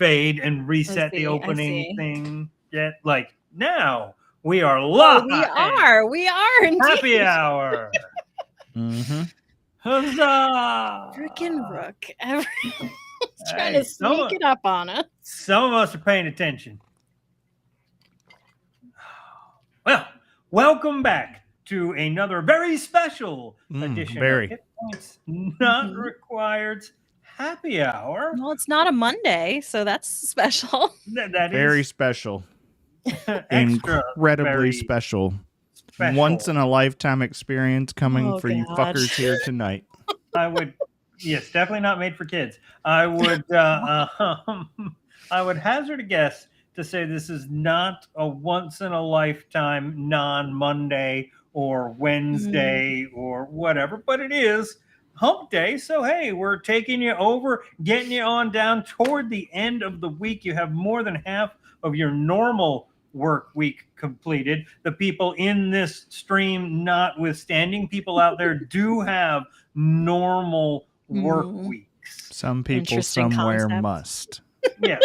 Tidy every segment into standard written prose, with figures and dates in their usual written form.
fade and reset the I opening see. thing yet? Like, now we are Oh, live. we are indeed. Happy hour. Mm-hmm. Huzzah! Frickin' Rook. Everyone's trying Hey, to sneak it up on us. Some of us are paying attention. Well, welcome back to another very special edition very. of Hit Points Not Required Happy Hour. Well, it's not a Monday, so that's special. That Very is special. extra Incredibly very special. special. Once in a lifetime experience coming for you God. fuckers here tonight. I would, yes, definitely not made for kids. I would, I would hazard a guess to say this is not a once in a lifetime non-Monday or Wednesday or whatever, but it is hump day. So, hey, we're taking you over, getting you on down toward the end of the week. You have more than half of your normal work week completed. The people in this stream notwithstanding, people out there do have normal work weeks. Some people Interesting somewhere concept. must. Yeah,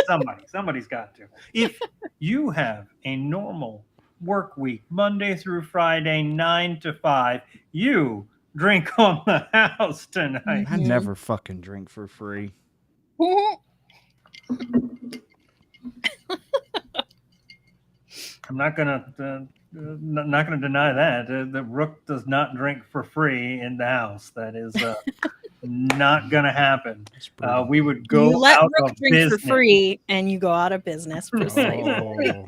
somebody's got to. If you have a normal work week, Monday through Friday, 9 to 5, you drink on the house tonight. I never fucking drink for free. I'm not gonna deny that. The Rook does not drink for free in the house. That is not gonna happen. We would go you let out Rook of drink business for free, and you go out of business precisely. Oh,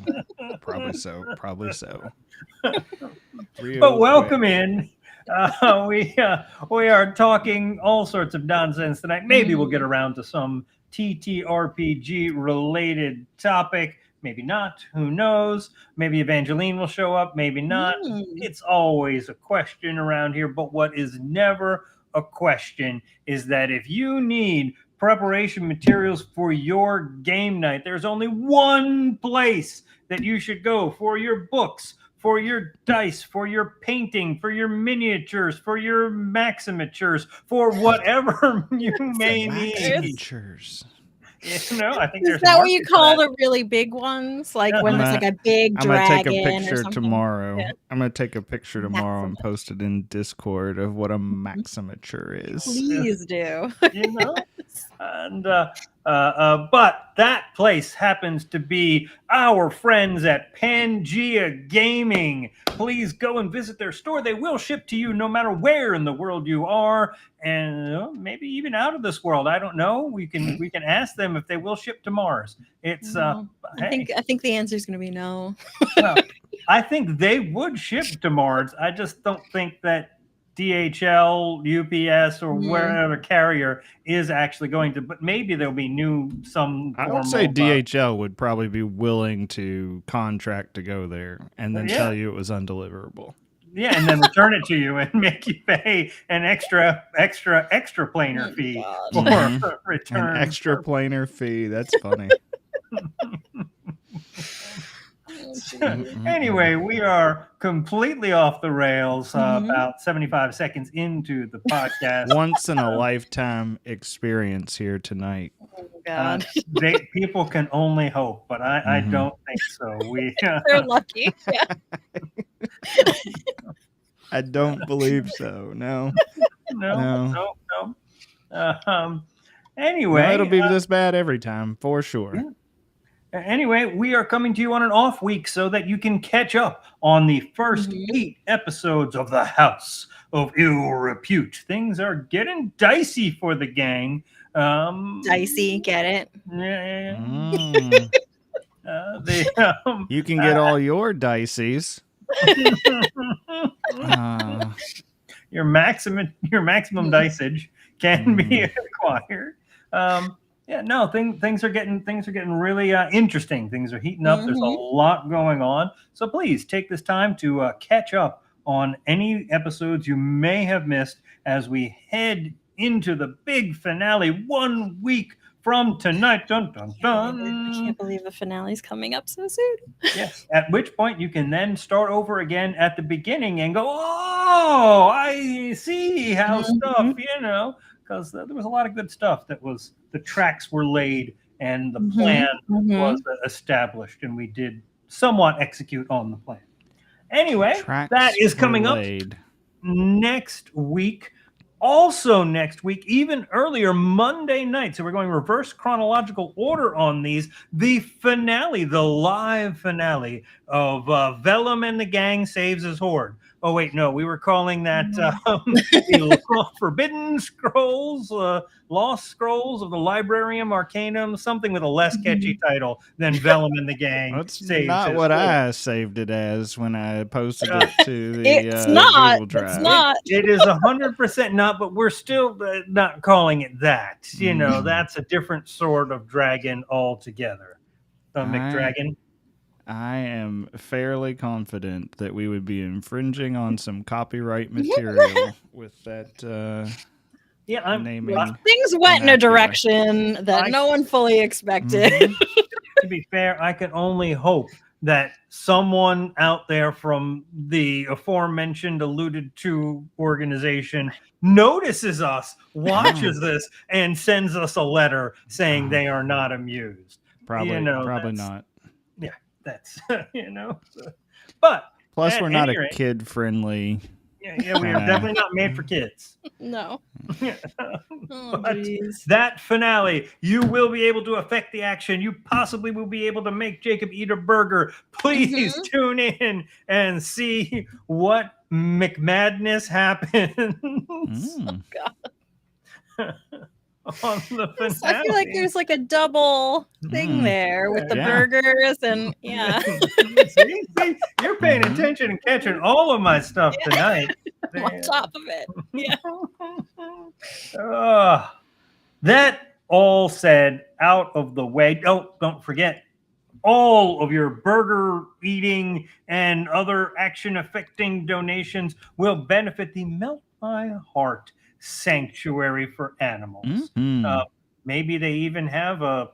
probably so. Probably so. But welcome in. We are talking all sorts of nonsense tonight. Maybe we'll get around to some TTRPG related topic. Maybe not. Who knows? Maybe Evangeline will show up. Maybe not. It's always a question around here. But what is never a question is that if you need preparation materials for your game night, there's only one place that you should go for your books, for your dice, for your painting, for your miniatures, for your maximatures, for whatever you may need. Maximatures. You know, I think Is that what you call the really big ones? Like when it's like a big dragon. I'm gonna take a picture tomorrow. Yeah. I'm gonna take a picture tomorrow and post it in Discord of what a maximature is. Please do. You know, and but that place happens to be our friends at Pangea Gaming. Please go and visit their store. They will ship to you no matter where in the world you are, and maybe even out of this world. I don't know. We can ask them if they will ship to Mars. It's I think the answer is going to be no. Well, I think they would ship to Mars. I just don't think that DHL, UPS, or wherever carrier is actually going to. But maybe there'll be some. I would say DHL would probably be willing to contract to go there and then tell you it was undeliverable. Yeah, and then return it to you and make you pay an extra planer fee for return. An extra planer fee. That's funny. Anyway, we are completely off the rails about 75 seconds into the podcast. Once in a lifetime experience here tonight. Oh, God. People can only hope, but I don't think so. They're lucky. Yeah. I don't believe so. No. Anyway, it'll be this bad every time for sure. Yeah. Anyway, we are coming to you on an off week so that you can catch up on the first 8 episodes of the House of Ill Repute. Things are getting dicey for the gang. Dicey, get it? Yeah. You can get all your dices. Your maximum dicage can be acquired. Things are getting really interesting. Things are heating up. There's a lot going on. So please take this time to catch up on any episodes you may have missed as we head into the big finale 1 week from tonight. Dun, dun, dun. I can't believe the finale's coming up so soon. Yes. At which point you can then start over again at the beginning and go, oh, I see how stuff, because there was a lot of good stuff that was, the tracks were laid and the plan was established, and we did somewhat execute on the plan. Anyway, that is coming up next week. Also next week, even earlier, Monday night. So we're going reverse chronological order on these. The finale, the live finale of Vellum and the Gang Saves His Horde. Oh, wait, no, we were calling that the Forbidden Scrolls, Lost Scrolls of the Librarium Arcanum, something with a less catchy title than Vellum and the Gang. That's not what I saved it as when I posted it to the it's not. Google Drive. It's not. It is 100% not, but we're still not calling it that. You know, that's a different sort of dragon altogether. McDragon. I am fairly confident that we would be infringing on some copyright material with that naming. Things went in a direction that no one fully expected. To be fair, I can only hope that someone out there from the aforementioned alluded to organization notices us, watches this, and sends us a letter saying they are not amused. Probably not. Yeah, that's but plus we're not a kid friendly. Yeah, we are definitely not made for kids. No. But that finale, you will be able to affect the action. You possibly will be able to make Jacob eat a burger. Please tune in and see what McMadness happens. Oh, God. On the finale. I feel like there's like a double thing there with the burgers and see, you're paying attention and catching all of my stuff tonight. On top of it. That all said, out of the way. Don't forget, all of your burger eating and other action affecting donations will benefit the Melt My Heart Sanctuary for Animals. Maybe they even have a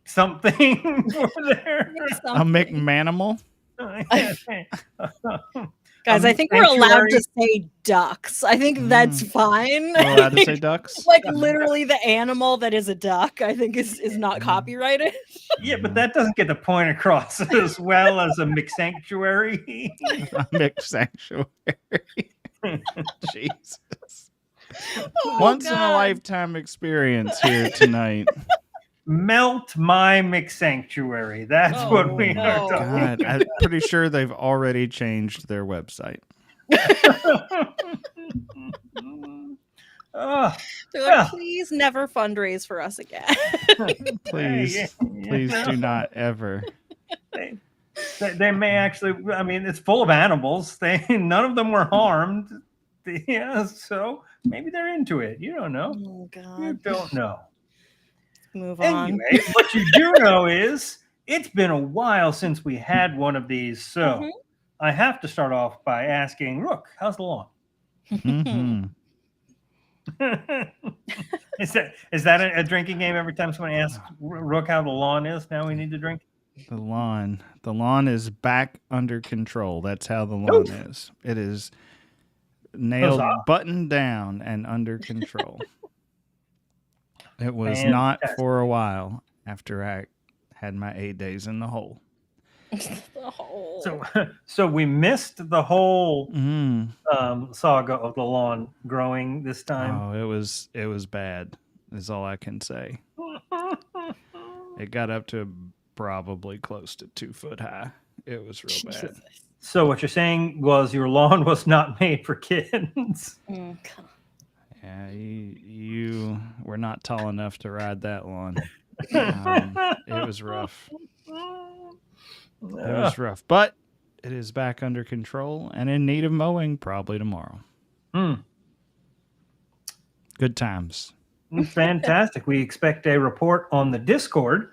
something over there. A McManimal? Guys, I think we're allowed to say ducks. I think that's fine. We're allowed to say ducks? Like literally the animal that is a duck, I think is not copyrighted. Yeah, but that doesn't get the point across as well as a McSanctuary. A McSanctuary. Jesus. Once in a lifetime experience here tonight. Melt My McSanctuary. That's what we are talking about. I'm pretty sure they've already changed their website. They're like, please never fundraise for us again. Please do not ever. They may actually, I mean, it's full of animals. None of them were harmed. Yeah, so maybe they're into it. You don't know. Oh, God. You don't know. Move on. Anyway, what you do know is it's been a while since we had one of these. So I have to start off by asking, Rook, how's the lawn? Is that a drinking game every time someone asks Rook how the lawn is? Now we need to drink? The lawn is back under control. That's how the lawn is. It is nailed, buttoned down, and under control. It was not for a while after I had my 8 days in the hole. So we missed the whole saga of the lawn growing this time. Oh, it was bad, is all I can say. It got up to probably close to 2 foot high. It was real bad. So what you're saying was your lawn was not made for kids. Yeah, you were not tall enough to ride that lawn. It was rough. It was rough, but it is back under control and in need of mowing probably tomorrow. Good times. Fantastic. We expect a report on the Discord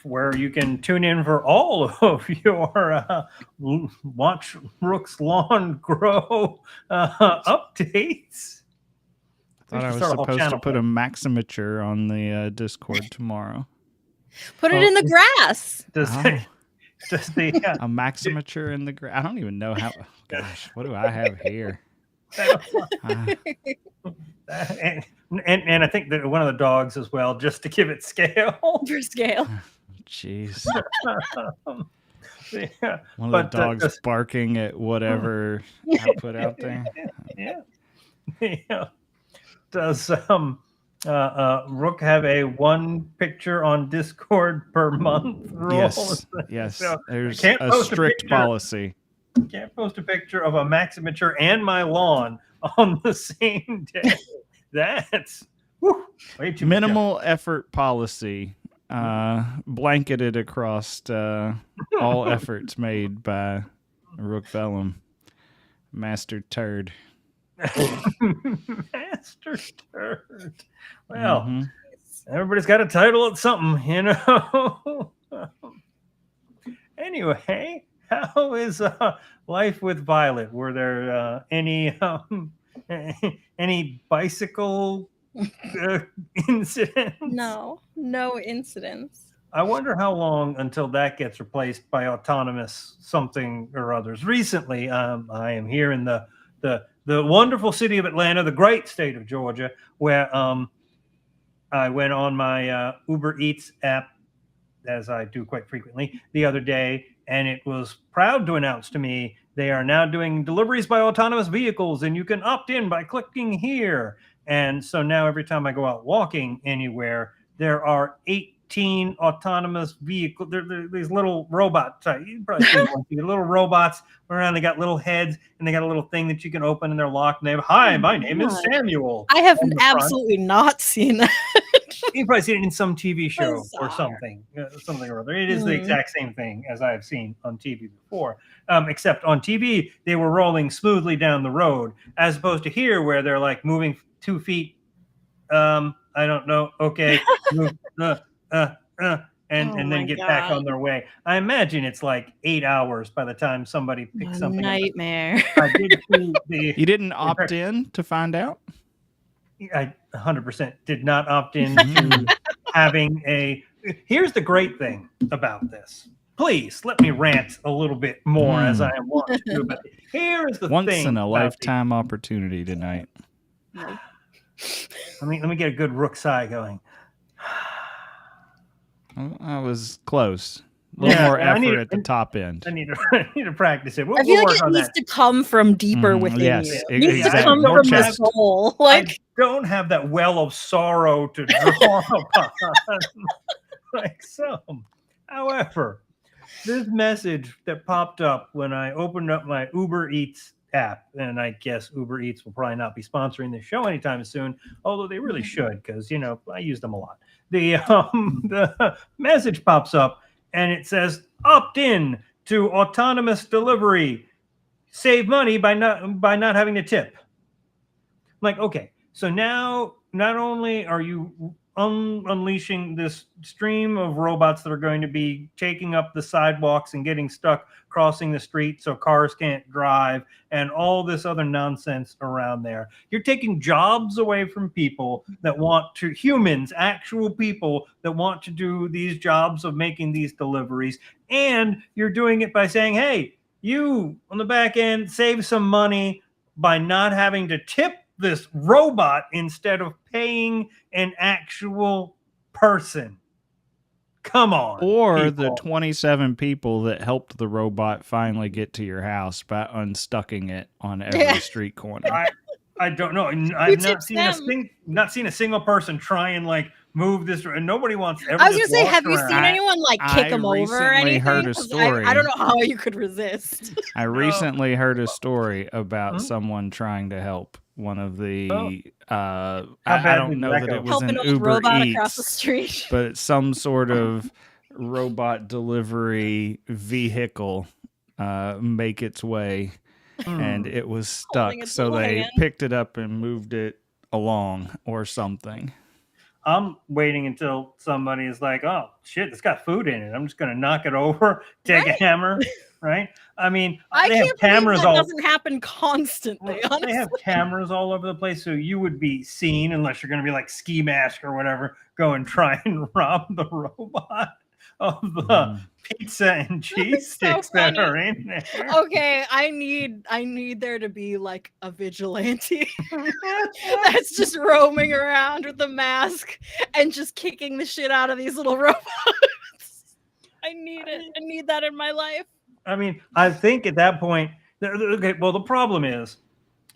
where you can tune in for all of your Watch Rook's Lawn Grow updates. I thought I was supposed to put a Maximature on the Discord tomorrow. Put it in the grass. A Maximature in the grass? I don't even know how. Gosh, what do I have here? And I think that one of the dogs as well, just to give it scale. For scale. Jeez. Yeah, One of the dogs barking at whatever I put out there. Yeah. Yeah. Does Rook have a one picture on Discord per month rule? Yes. So There's a strict policy. Can't post a picture of a Maximature and my lawn on the same day. That's way too minimal effort policy, blanketed across all efforts made by Rook Vellum, Master Turd. Master Turd. Well, everybody's got a title at something, you know. Anyway, how is life with Violet? Were there any bicycle incidents? No incidents. I wonder how long until that gets replaced by autonomous something or others. Recently, I am here in the wonderful city of Atlanta, the great state of Georgia, where I went on my Uber Eats app, as I do quite frequently, the other day, and it was proud to announce to me they are now doing deliveries by autonomous vehicles, and you can opt in by clicking here. And so now every time I go out walking anywhere, there are 18 autonomous vehicles. They're these little robots. You probably see them, little robots around. They got little heads, and they got a little thing that you can open, and they're locked. And they have, "Hi, my name is Samuel." I have absolutely not seen that. You've probably seen it in some TV show or something or other. It is the exact same thing as I have seen on TV before, except on TV they were rolling smoothly down the road, as opposed to here where they're like moving 2 feet. I don't know. Okay, move, and then get back on their way. I imagine it's like 8 hours by the time somebody picks something up. Nightmare. I did see You didn't opt in to find out? I 100% did not opt in to having a. Here's the great thing about this. Please let me rant a little bit more as I am wont to do. But here is the once thing. In a lifetime opportunity tonight. Let me get a good Rook sigh going. I was close. A little more effort at the top end. I need to practice it. I feel like it needs to come from deeper within you. It needs to come from the soul. Like, I don't have that well of sorrow to draw upon. Like some. However, this message that popped up when I opened up my Uber Eats app, and I guess Uber Eats will probably not be sponsoring this show anytime soon, although they really should, because I use them a lot. The message pops up and it says, "Opt in to autonomous delivery. Save money by not having to tip." I'm like, okay, so now not only are you unleashing this stream of robots that are going to be taking up the sidewalks and getting stuck crossing the street so cars can't drive and all this other nonsense around there. You're taking jobs away from people that want to, humans, actual people that want to do these jobs of making these deliveries. And you're doing it by saying, hey, you on the back end save some money by not having to tip this robot instead of paying an actual person. Come on. Or people. The 27 people that helped the robot finally get to your house by unstucking it on every street corner. I don't know. I've not seen a single person try and like move this, and nobody wants. I was gonna say, have you seen anyone like kick them over or anything? Heard a story. I don't know how you could resist. I recently heard a story about someone trying to help one of the. I don't know that it was an Uber robot Eats, across the street, but some sort of robot delivery vehicle make its way. And it was stuck, so they picked it up and moved it along or something. I'm waiting until somebody is like, oh, shit, it's got food in it. I'm just going to knock it over, take a hammer, right? I mean, they have cameras all... doesn't happen constantly, honestly. They have cameras all over the place, so you would be seen, unless you're going to be like Ski Mask or whatever, go and try and rob the robot. of pizza and cheese sticks that are in there. Okay, I need there to be like a vigilante that's just roaming around with a mask and just kicking the shit out of these little robots. I need it. I need that in my life. I mean, I think at that point, okay, well, the problem is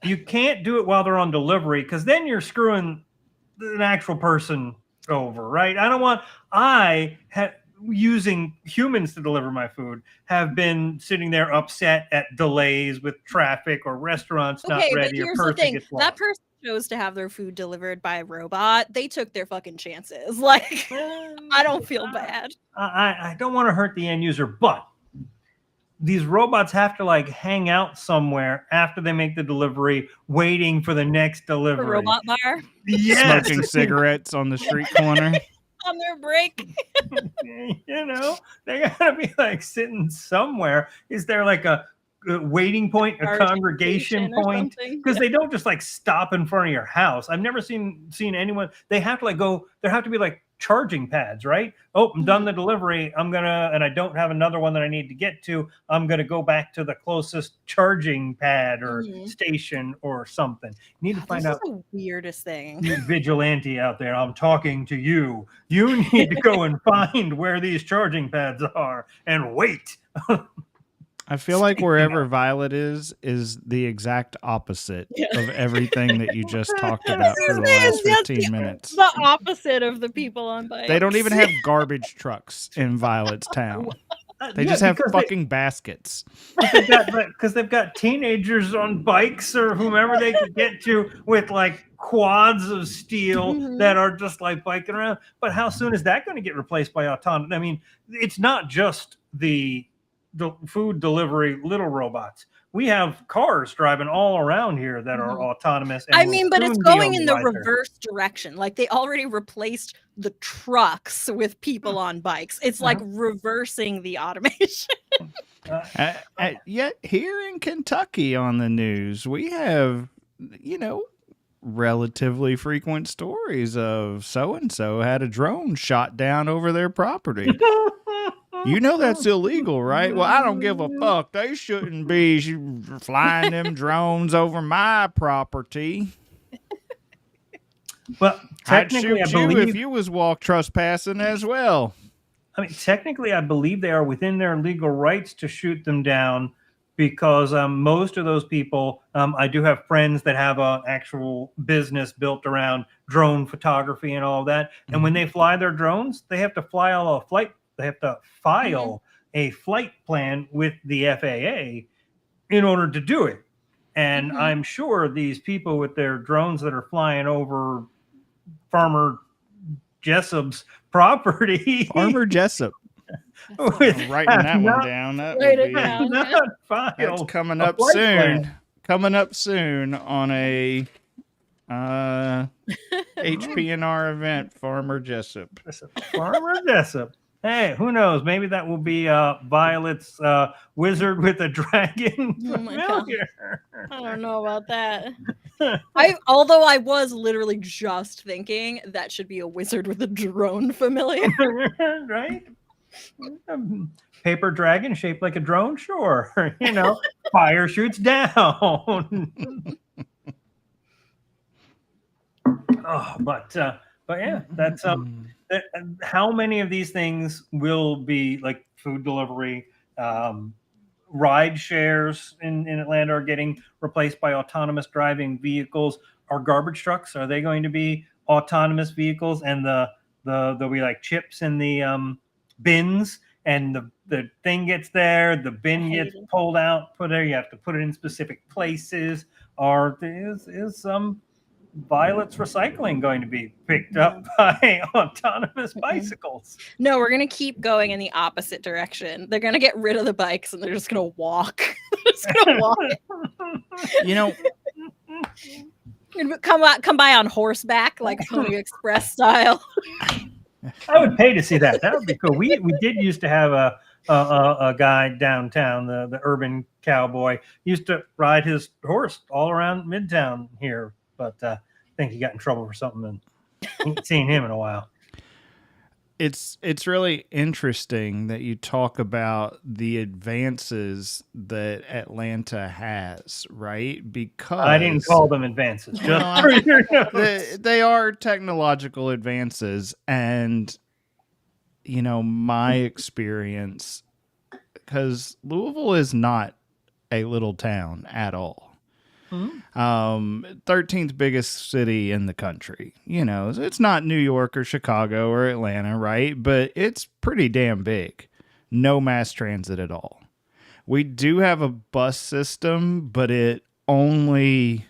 you can't do it while they're on delivery because then you're screwing an actual person over, right? Using humans to deliver my food have been sitting there upset at delays with traffic or restaurants not ready. But here's the thing: that person chose to have their food delivered by a robot. They took their fucking chances. Like, I don't feel bad. I don't want to hurt the end user, but these robots have to like hang out somewhere after they make the delivery, waiting for the next delivery. The robot bar? Yes. Smoking cigarettes on the street corner. On their break. You know, they gotta be like sitting somewhere. Is there like a waiting point, a congregation point? Because they don't just like stop in front of your house. I've never seen anyone. They have to like go. There have to be like charging pads, right? Oh, I'm done the delivery. And I don't have another one that I need to get to. I'm gonna go back to the closest charging pad or station or something. You need to find out. This is the weirdest thing. You vigilante out there, I'm talking to you. You need to go and find where these charging pads are and wait. I feel like wherever Violet is the exact opposite of everything that you just talked about for the last 15 minutes. The opposite of the people on bikes. They don't even have garbage trucks in Violet's town. They just have fucking baskets. Because they've got teenagers on bikes or whomever they can get to with like quads of steel that are just like biking around. But how soon is that going to get replaced by autonomous? I mean, it's not just the food delivery little robots. We have cars driving all around here that are autonomous. I mean, but it's going in the reverse direction. Like they already replaced the trucks with people on bikes. It's like reversing the automation. Yet here in Kentucky on the news, we have, relatively frequent stories of so-and-so had a drone shot down over their property. You know that's illegal, right? Well, I don't give a fuck. They shouldn't be flying them drones over my property. Well, technically, I'd shoot you if you was walk trespassing as well. I mean, technically, I believe they are within their legal rights to shoot them down because most of those people, I do have friends that have an actual business built around drone photography and all of that. And when they fly their drones, they have to fly all a flight. They have to file a flight plan with the FAA in order to do it. And I'm sure these people with their drones that are flying over Farmer Jessup's property. Farmer Jessup. Writing that one down. That would be that's coming up soon. Plan. Coming up soon on a HPNR event. Farmer Jessup. Farmer Jessup. Hey, who knows? Maybe that will be Violet's wizard with a dragon. Oh my God. I don't know about that. Although I was literally just thinking that should be a wizard with a drone familiar. Right? Paper dragon shaped like a drone? Sure. Fire shoots down. But yeah, that's how many of these things will be like food delivery, ride shares in Atlanta are getting replaced by autonomous driving vehicles. Are garbage trucks, are they going to be autonomous vehicles? And there'll be like chips in the bins, and the thing gets there, the bin gets pulled out, put there, you have to put it in specific places. Or is Violet's recycling going to be picked up by autonomous bicycles? No, we're going to keep going in the opposite direction. They're going to get rid of the bikes and they're just going to walk. They're just going to walk. Come by on horseback, like Pony Express style. I would pay to see that. That would be cool. We did used to have a guy downtown, the urban cowboy, used to ride his horse all around Midtown here. But I think he got in trouble for something and ain't seen him in a while. it's really interesting that you talk about the advances that Atlanta has, right? Because I didn't call them advances, just well, for your notes. they are technological advances, and my experience, because Louisville is not a little town at all. 13th biggest city in the country. It's not New York or Chicago or Atlanta, right? But it's pretty damn big. No mass transit at all. We do have a bus system, but it only.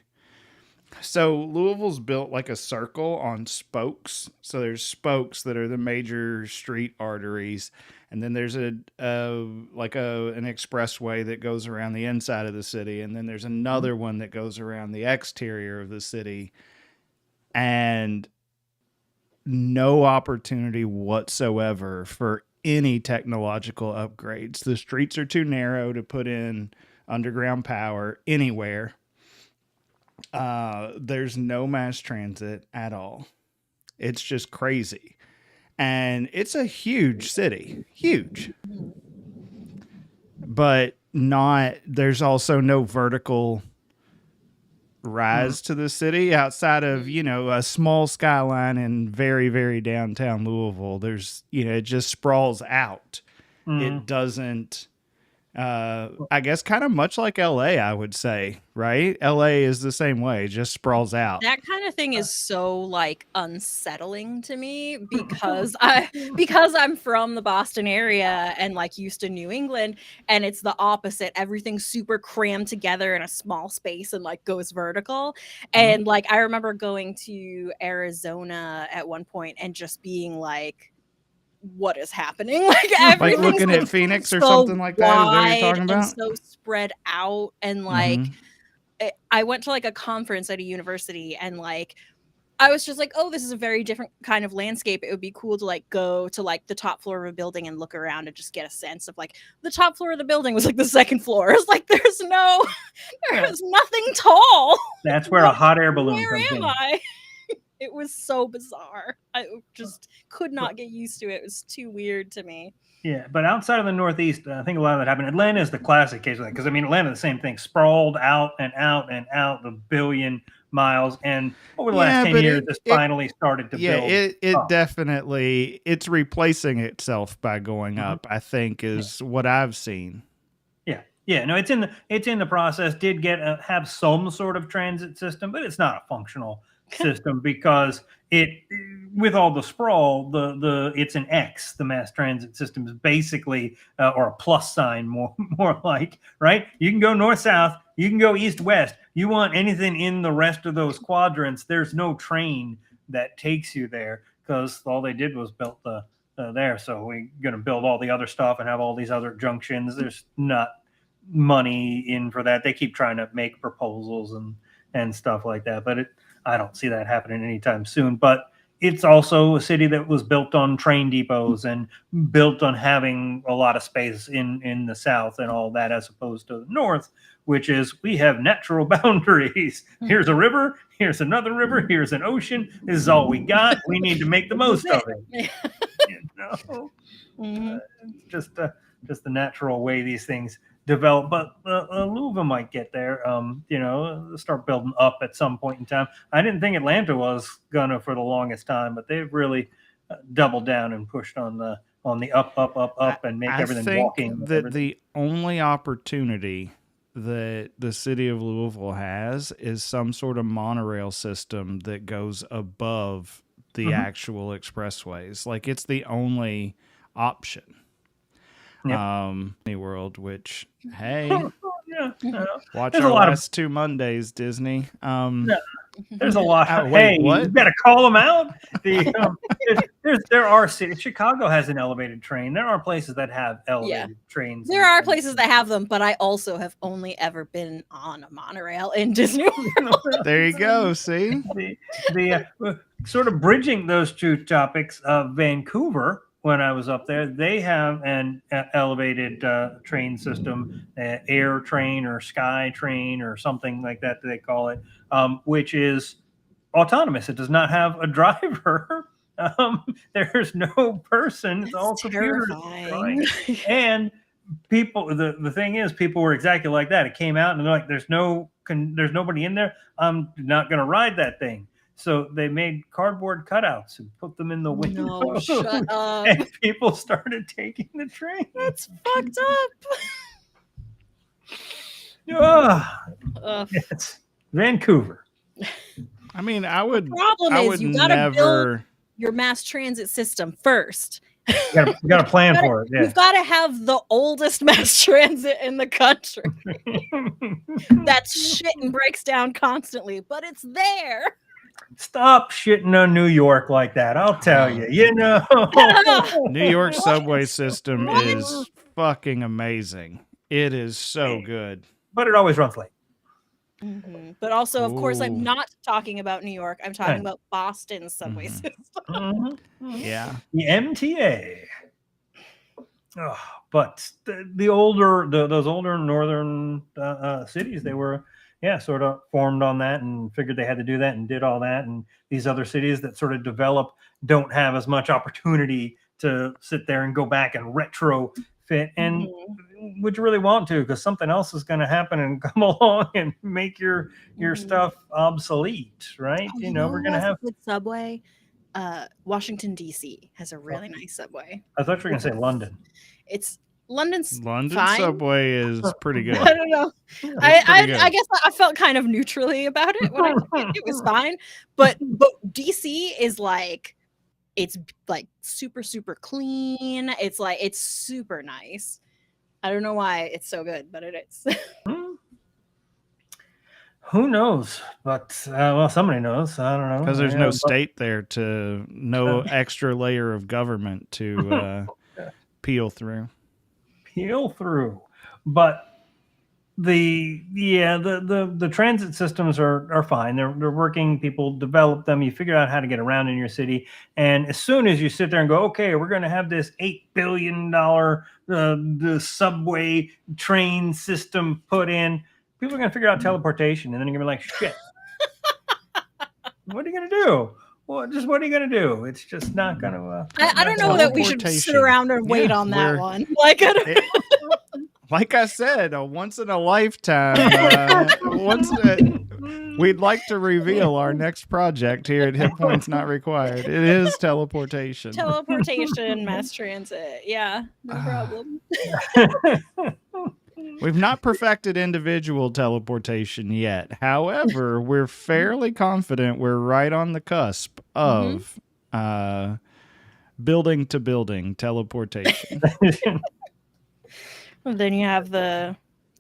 So Louisville's built like a circle on spokes. So there's spokes that are the major street arteries, and then there's an expressway that goes around the inside of the city, and then there's another one that goes around the exterior of the city, and no opportunity whatsoever for any technological upgrades. The streets are too narrow to put in underground power anywhere. There's no mass transit at all. It's just crazy. And it's a huge city. Huge. But there's also no vertical rise to the city outside of, a small skyline in very, very downtown Louisville. There's, it just sprawls out. It doesn't. I guess kind of much like LA, I would say, right? LA is the same way, just sprawls out. That kind of thing is so like unsettling to me because I'm from the Boston area and like used to New England, and it's the opposite. Everything's super crammed together in a small space and like goes vertical. And like I remember going to Arizona at one point and just being like, what is happening? Like everything's like looking at Phoenix or something like that. Is that what you're talking about? And so spread out, and like I went to like a conference at a university, and like I was just like, oh, this is a very different kind of landscape. It would be cool to like go to like the top floor of a building and look around and just get a sense of like the top floor of the building was like the second floor. It's like there's nothing tall. That's where a hot air balloon Where comes am in. I? It was so bizarre. I just could not get used to it. It was too weird to me. Yeah, but outside of the Northeast, I think a lot of that happened. Atlanta is the classic case of that because, I mean, Atlanta, the same thing, sprawled out and out and out the billion miles. And over the last 10 years, this finally started to build. It definitely, it's replacing itself by going up, I think, is what I've seen. Yeah, no, it's in the process. Did have some sort of transit system, but it's not a functional system because with all the sprawl, it's an X. The mass transit system is basically or a plus sign more like, right? You can go north south, you can go east west. You want anything in the rest of those quadrants? There's no train that takes you there because all they did was built there. So we're going to build all the other stuff and have all these other junctions. There's not money in for that. They keep trying to make proposals and stuff like that, but I don't see that happening anytime soon. But it's also a city that was built on train depots and built on having a lot of space in the south and all that, as opposed to the north, which is we have natural boundaries. Here's a river, here's another river, here's an ocean. This is all we got. We need to make the most of it. Just the natural way these things develop, but Louisville might get there. Start building up at some point in time. I didn't think Atlanta was gonna for the longest time, but they've really doubled down and pushed on the up and make everything walking. I think that the only opportunity that the city of Louisville has is some sort of monorail system that goes above the actual expressways. Like it's the only option. World, which watch our last 2 Mondays, Disney. There's a lot. Wait, what? You gotta call them out. There are cities. Chicago has an elevated train. There are places that have elevated trains. There are places that have them, but I also have only ever been on a monorail in Disney World. There you go. See, the sort of bridging those two topics. Vancouver, when I was up there, they have an elevated train system, air train or sky train or something like that they call it, which is autonomous. It does not have a driver. There's no person. It's all That's computers. terrifying. And people, the thing is, people were exactly like that. It came out and they're like, there's nobody in there. I'm not going to ride that thing. So they made cardboard cutouts and put them in the window. No, shut up. And people started taking the train. That's fucked up. It's Vancouver. I mean, I would. The problem I is would you gotta never. build your mass transit system first. You got to plan for it. Yeah. You've got to have the oldest mass transit in the country. That's shit and breaks down constantly, but it's there. Stop shitting on New York like that. I'll tell you. You know, New York subway system is fucking amazing. It is so good. But it always runs late. Mm-hmm. But also, of course, I'm Ooh. not talking about New York. I'm talking Right. about Boston's subway Mhm. system. Mm-hmm. Yeah. The MTA. Oh, but those older northern cities, they were, sort of formed on that and figured they had to do that and did all that. And these other cities that sort of develop don't have as much opportunity to sit there and go back and retrofit. And would you really want to? Because something else is going to happen and come along and make your stuff obsolete, right? Oh, You know, we're going to have. a good subway. Washington D.C. has a really nice subway. I thought you were going to say London. It's London's London fine. subway is pretty good. I don't know. pretty I good. guess I felt kind of neutrally about it when I took it. It was fine. But DC is like, it's like super, super clean. It's like, it's super nice. I don't know why it's so good, but it is. Who knows? But well, somebody knows. I don't know. Because there's no state there no extra layer of government to peel through. But the transit systems are fine. They're working. People develop them. You figure out how to get around in your city. And as soon as you sit there and go, okay, we're going to have this $8 billion the subway train system put in, people are going to figure out teleportation, and then you're going to be like, shit. What are you going to do? Well, what are you going to do? It's just not going to. I don't know that we should sit around and wait on that one. Like, like I said, a once in a lifetime. We'd like to reveal our next project here at Hit Points Not Required. It is teleportation. Teleportation, mass transit. Yeah, no problem. We've not perfected individual teleportation yet. However, we're fairly confident we're right on the cusp of building to building teleportation. Well, then you have the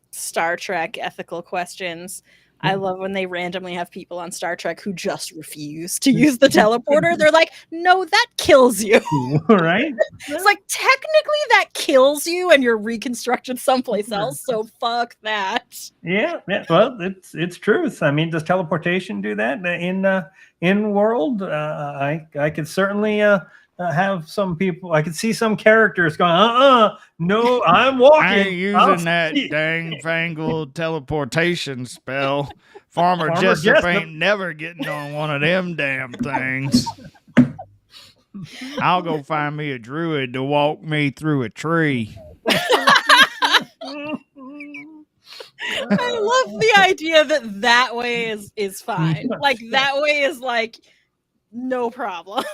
Star Trek ethical questions. I love when they randomly have people on Star Trek who just refuse to use the teleporter. They're like, no, that kills you. Right? It's like, technically that kills you and you're reconstructed someplace else, so fuck that. Yeah. Well, it's truth. I mean, does teleportation do that in world? I could certainly have some people. I could see some characters going, no, I'm walking. I ain't using that dang fangled teleportation spell. Farmer Jessup ain't never getting on one of them damn things. I'll go find me a druid to walk me through a tree. I love the idea that way is fine. Like, that way is like, no problem.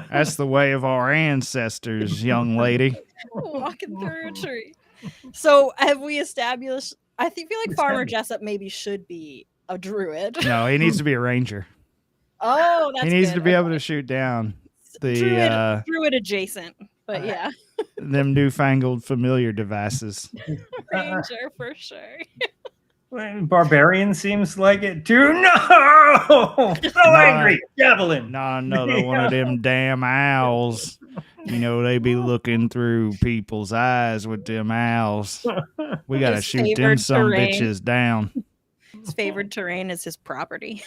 That's the way of our ancestors, young lady. Walking through a tree. So have we established? I feel like Farmer Jessup maybe should be a druid. No, he needs to be a ranger. Oh, that's he needs good. to be able to shoot down the druid adjacent, but yeah, them newfangled familiar devices. ranger for sure. Barbarian seems like it too. No, so angry. Javelin. Nah, another one of them damn owls. You know, they be looking through people's eyes with them owls. We gotta His shoot them favored some terrain. bitches down. His favored terrain is his property.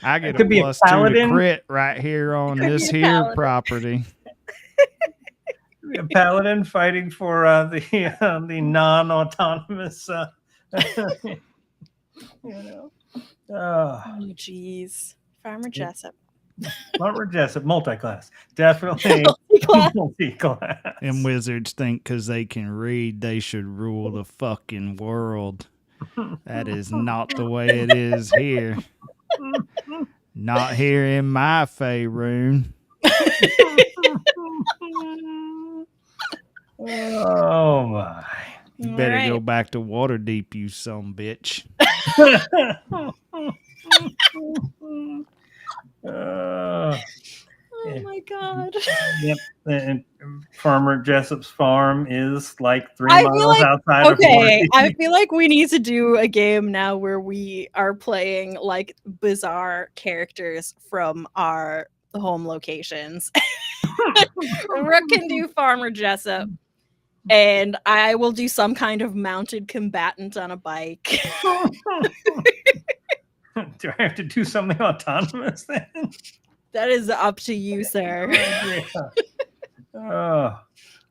I get could a be a +2 to paladin. crit right here on this be a here paladin. property. A paladin fighting for the non-autonomous. Oh, jeez. Farmer Jessup. Farmer Jessup, multi-class. Definitely Multi-class. multi-class. And wizards think because they can read, they should rule the fucking world. That is not the way it is here. Not here in my Faerun. Oh my. You better go back to Waterdeep, you some bitch. Oh my god. Yep. And Farmer Jessup's farm is like 3 miles outside of Waterdeep. I feel like we need to do a game now where we are playing like bizarre characters from our home locations. Rook can do Farmer Jessup, and I will do some kind of mounted combatant on a bike. Do I have to do something autonomous then? That is up to you, sir. You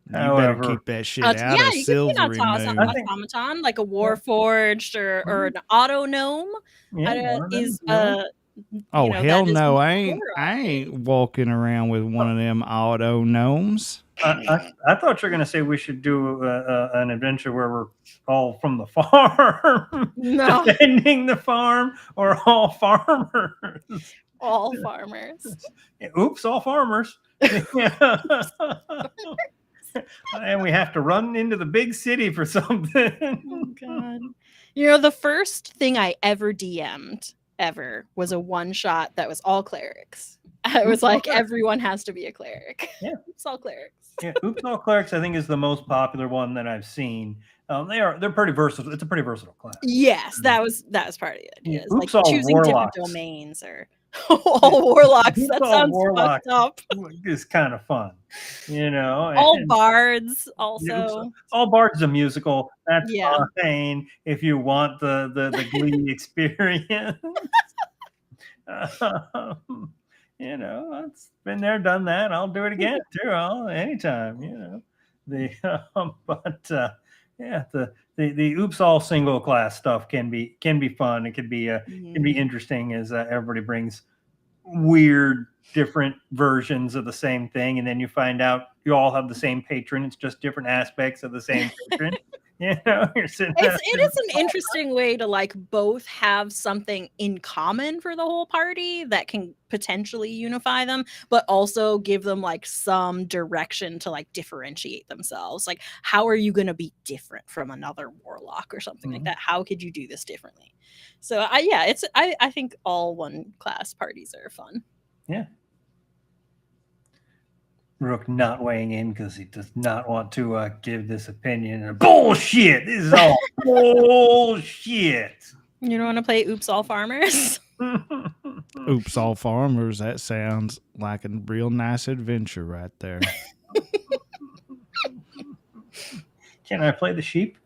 better keep that shit out of Silvery Moon. Automaton, like a Warforged or an Auto Gnome. Oh, hell no! I ain't walking around with one of them Auto Gnomes. I thought you were going to say we should do an adventure where we're all from the farm, defending the farm, or all farmers. All farmers. Oops, all farmers. And we have to run into the big city for something. Oh, God. You know, the first thing I ever DM'd was a one-shot that was all clerics. I was like, everyone has to be a cleric. Yeah. It's all clerics. Yeah, Oops All Clerics, I think, is the most popular one that I've seen. They're pretty versatile. It's a pretty versatile class. Yes, that was part of the idea. Yeah, like choosing different domains or all warlocks. That sounds fucked up. Is kind of fun, you know. All bards also. All bards a musical. That's fine if you want the Glee experience. You know, it's been there, done that. I'll do it again too. Anytime, you know. The Oops All single class stuff can be fun. It can be interesting as everybody brings weird different versions of the same thing, and then you find out you all have the same patron. It's just different aspects of the same patron. You know, it is an interesting way to like both have something in common for the whole party that can potentially unify them, but also give them like some direction to like differentiate themselves. Like, how are you going to be different from another warlock or something like that? How could you do this differently? So I think all one class parties are fun. Yeah. Rook not weighing in because he does not want to give this opinion. Bullshit! This is all bullshit. You don't want to play Oops All Farmers? Oops All Farmers. That sounds like a real nice adventure right there. Can I play the sheep?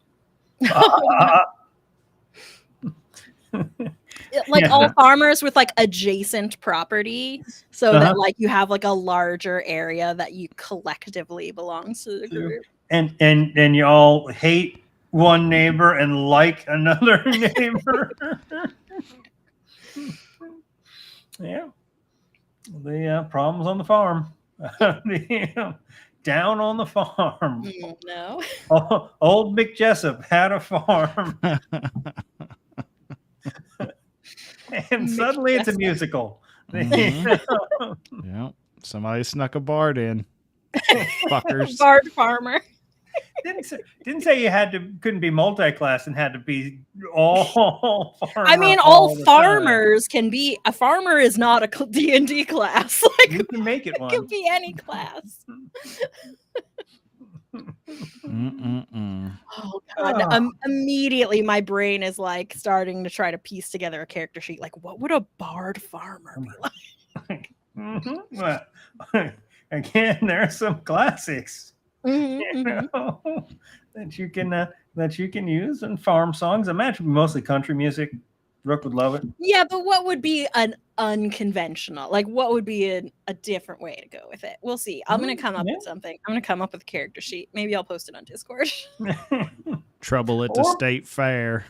All farmers with like adjacent property, so that like you have like a larger area that you collectively belongs to the group, and you all hate one neighbor and like another neighbor. Yeah, the problems on the farm. Down on the farm. No. Old Mick Jessup had a farm. And suddenly it's a musical. Mm-hmm. Yeah, somebody snuck a bard in. Fuckers. Bard farmer. Didn't say you couldn't be multi-class and had to be all farmer. I mean, all farmers can be. A farmer is not a D&D class. Like, you can make it one. It could be any class. Oh God! Immediately, my brain is like starting to try to piece together a character sheet. Like, what would a bard farmer be like? Well, again, there are some classics that you can use in farm songs. I imagine mostly country music. Rook would love it. Yeah, but what would be an unconventional? Like, what would be a different way to go with it? We'll see. I'm going to come up with something. I'm going to come up with a character sheet. Maybe I'll post it on Discord. Trouble at the state fair.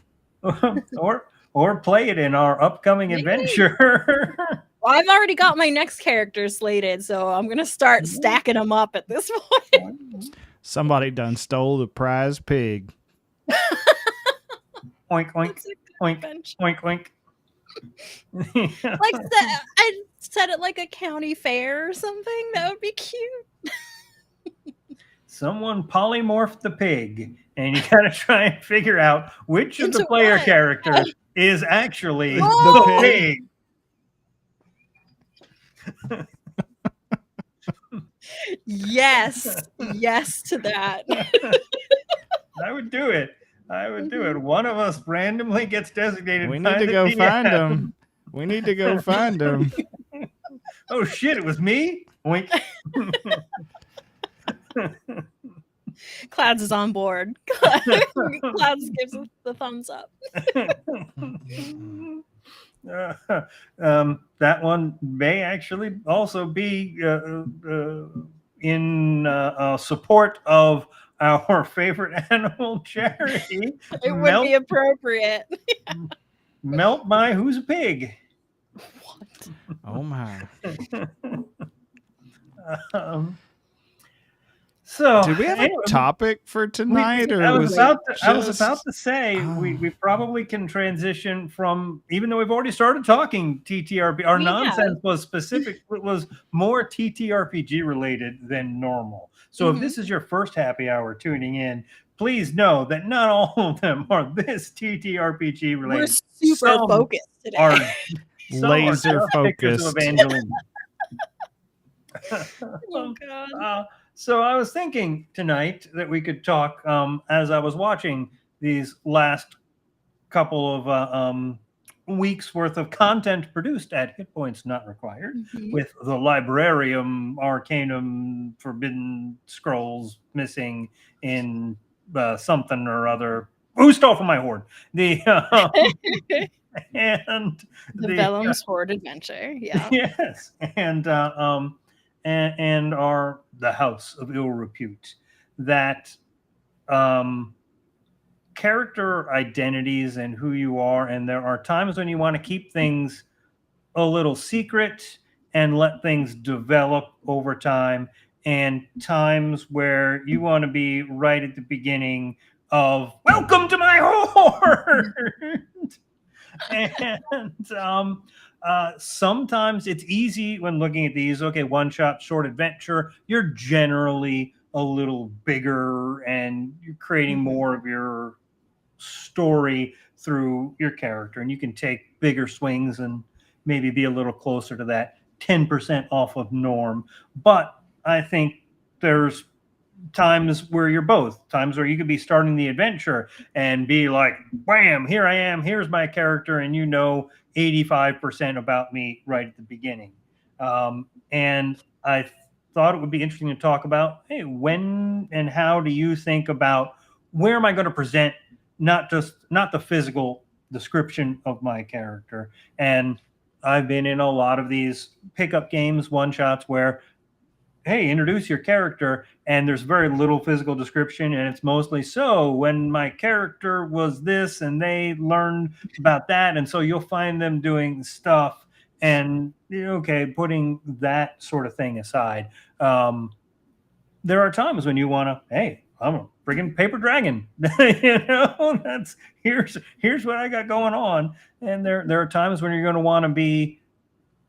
or play it in our upcoming adventure. Well, I've already got my next character slated, so I'm gonna start stacking them up at this point. Somebody done stole the prize pig. Oink oink oink Adventure. oink oink. Like I'd set it like a county fair or something. That would be cute. Someone polymorphed the pig, and you gotta try and figure out which of the Into player what? characters is actually Whoa! the pig. Yes to that. I would do it. I would do it. One of us randomly gets designated. We by need to the go DM. find him. We need to go find him. Oh shit! It was me. Oink. Clouds is on board. Clouds gives us the thumbs up. That one may actually also be in support of our favorite animal charity. It would be appropriate. Melt my who's a pig. What? Oh my. So did we have a topic for tonight, or I was about just... to say we probably can transition from, even though we've already started talking TTRPG. Our nonsense was specific; it was more TTRPG related than normal. So if this is your first happy hour tuning in, please know that not all of them are this TTRPG related. We're super focused today. Laser focused. Of Angelina. Oh God. So I was thinking tonight that we could talk as I was watching these last couple of weeks worth of content produced at Hit Points Not Required with the Librarium Arcanum Forbidden Scrolls missing in something or other. Who stole from my hoard? And the Vellum's Hoard Adventure. Yeah. Yes. And are the House of Ill Repute, that character identities and who you are, and there are times when you want to keep things a little secret and let things develop over time, and times where you want to be right at the beginning of welcome to my hoard. And sometimes it's easy when looking at these. Okay, one shot, short adventure. You're generally a little bigger, and you're creating more of your story through your character, and you can take bigger swings and maybe be a little closer to that 10% off of norm. But I think there's times where you're both, times where you could be starting the adventure and be like, wham, here I am, here's my character, and 85% about me right at the beginning. And I thought it would be interesting to talk about, hey, when and how do you think about where am I going to present not the physical description of my character? And I've been in a lot of these pickup games, one shots, where hey, introduce your character, and there's very little physical description, and it's mostly, so when my character was this and they learned about that, and so you'll find them doing stuff, and okay, putting that sort of thing aside, there are times when you want to, hey, I'm a friggin' paper dragon. That's here's what I got going on. And there are times when you're going to want to be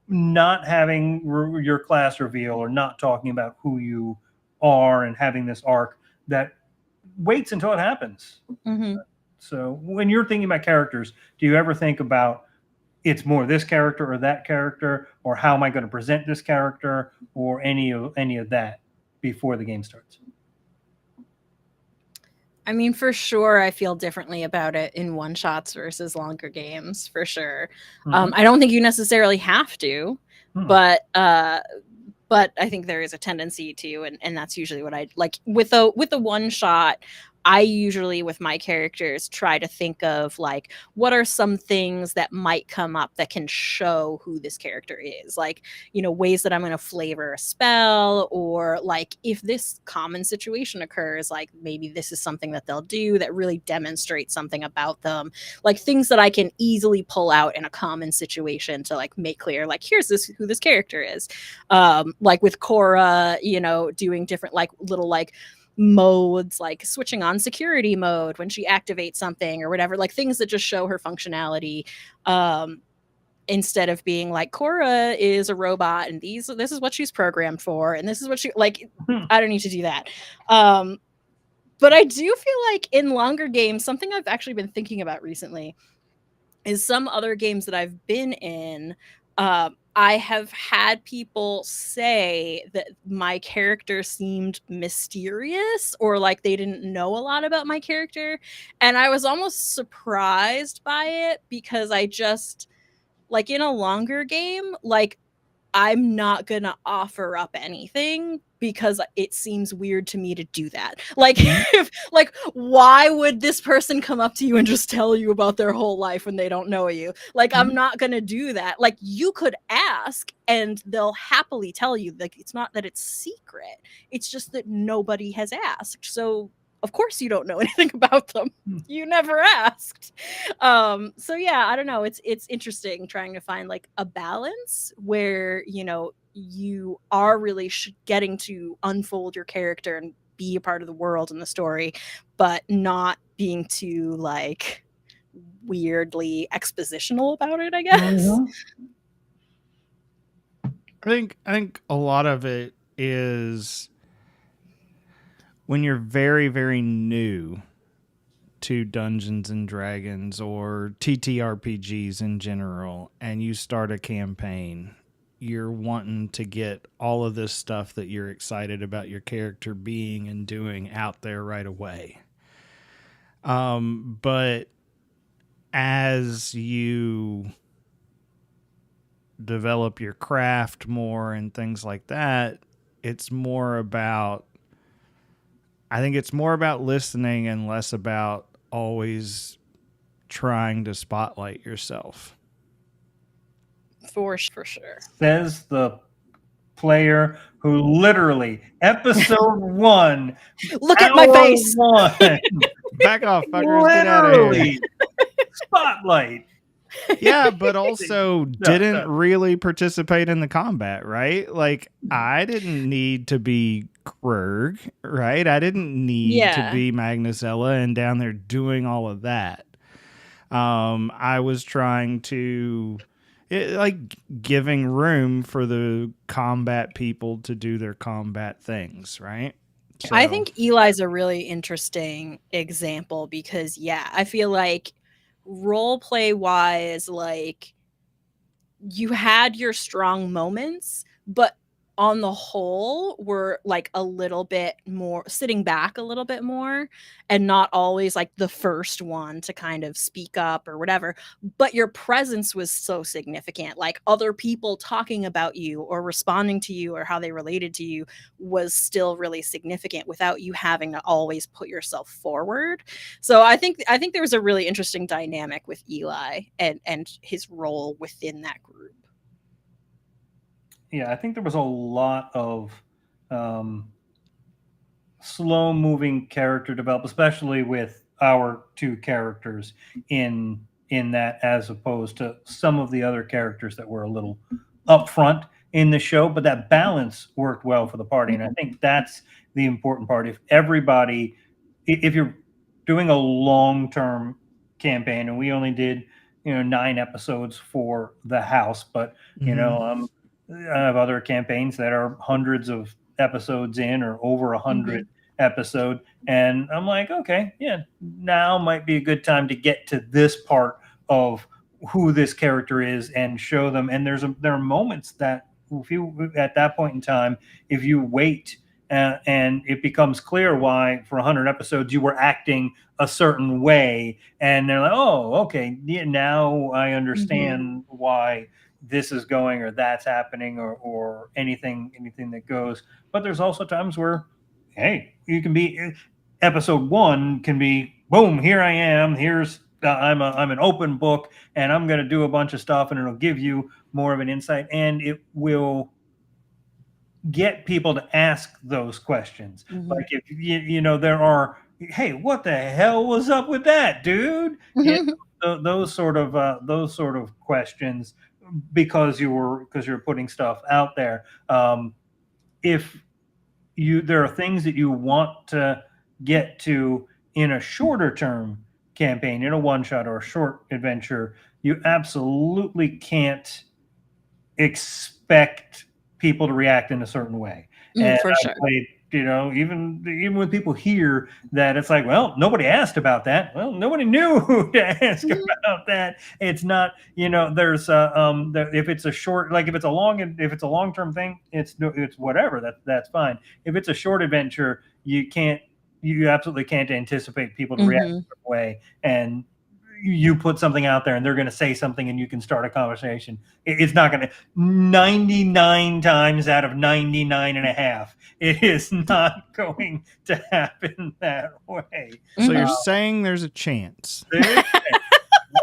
not having your class reveal, or not talking about who you are, and having this arc that waits until it happens. So when you're thinking about characters, do you ever think about it's more this character or that character, or how am I going to present this character, or any of that before the game starts? I mean, for sure, I feel differently about it in one shots versus longer games, for sure. I don't think you necessarily have to, but I think there is a tendency to, and that's usually what I like with a one shot. I usually with my characters try to think of like what are some things that might come up that can show who this character is, like, you know, ways that I'm going to flavor a spell, or like if this common situation occurs, like maybe this is something that they'll do that really demonstrates something about them, like things that I can easily pull out in a common situation to like make clear, like here's this who this character is. Like with Cora, you know, doing different like little like modes, like switching on security mode when she activates something or whatever, like things that just show her functionality, instead of being like Cora is a robot and this is what she's programmed for and this is what she like. I don't need to do that. But I do feel like in longer games, something I've actually been thinking about recently is some other games that I've been in, I have had people say that my character seemed mysterious or like they didn't know a lot about my character. And I was almost surprised by it because I just, like in a longer game, like I'm not gonna offer up anything because it seems weird to me to do that. Like, if, like, why would this person come up to you and just tell you about their whole life when they don't know you? Like, I'm not gonna do that. Like, you could ask and they'll happily tell you. Like, it's not that it's secret, it's just that nobody has asked. So of course you don't know anything about them. You never asked. So yeah, I don't know. It's interesting trying to find like a balance where, you know, you are really getting to unfold your character and be a part of the world and the story, but not being too like weirdly expositional about it, I guess. I think a lot of it is when you're very, very new to Dungeons and Dragons or TTRPGs in general, and you start a campaign, you're wanting to get all of this stuff that you're excited about your character being and doing out there right away. But as you develop your craft more and things like that, it's more about, I think it's more about listening and less about always trying to spotlight yourself. For sure. Says the player who literally episode 1 look at my face. Back off, fuckers. Get out of here. Spotlight. Yeah, but also didn't really participate in the combat, right? Like, I didn't need to be Krug, right? I didn't need to be Magnusella and down there doing all of that. I was trying to, like, giving room for the combat people to do their combat things, right? So. I think Eli's a really interesting example because, yeah, I feel like role play wise, like you had your strong moments, but on the whole were like a little bit more sitting back a little bit more and not always like the first one to kind of speak up or whatever, but your presence was so significant, like other people talking about you or responding to you or how they related to you was still really significant without you having to always put yourself forward. So I think there was a really interesting dynamic with Eli and his role within that group. Yeah, I think there was a lot of slow-moving character development, especially with our two characters in that, as opposed to some of the other characters that were a little upfront in the show. But that balance worked well for the party, and I think that's the important part. If everybody, if you're doing a long-term campaign, and we only did 9 episodes for the house, but I have other campaigns that are hundreds of episodes in or over 100 episode, and I'm like, okay, yeah, now might be a good time to get to this part of who this character is and show them. And there are moments that if you at that point in time, if you wait and it becomes clear why for 100 episodes you were acting a certain way, and they're like, oh, okay, yeah, now I understand why this is going or that's happening or anything that goes. But there's also times where, hey, you can be episode 1 can be, boom, here I am. Here's I'm an open book, and I'm going to do a bunch of stuff, and it'll give you more of an insight, and it will get people to ask those questions. Like if you know there are, hey, what the hell was up with that, dude? Those sort of questions, because you're putting stuff out there. If there are things that you want to get to in a shorter term campaign, in a one shot or a short adventure, you absolutely can't expect people to react in a certain way. And for sure. I've played, even when people hear that, it's like, well, nobody asked about that. Well, nobody knew who to ask about that. It's not, there's if it's a short, like if it's a long term thing, it's whatever. That's fine. If it's a short adventure, you absolutely can't anticipate people to react in a way. And you put something out there and they're going to say something and you can start a conversation. It's not going to, 99 times out of 99 and a half, it is not going to happen that way. So you're saying there's a chance. There's a chance.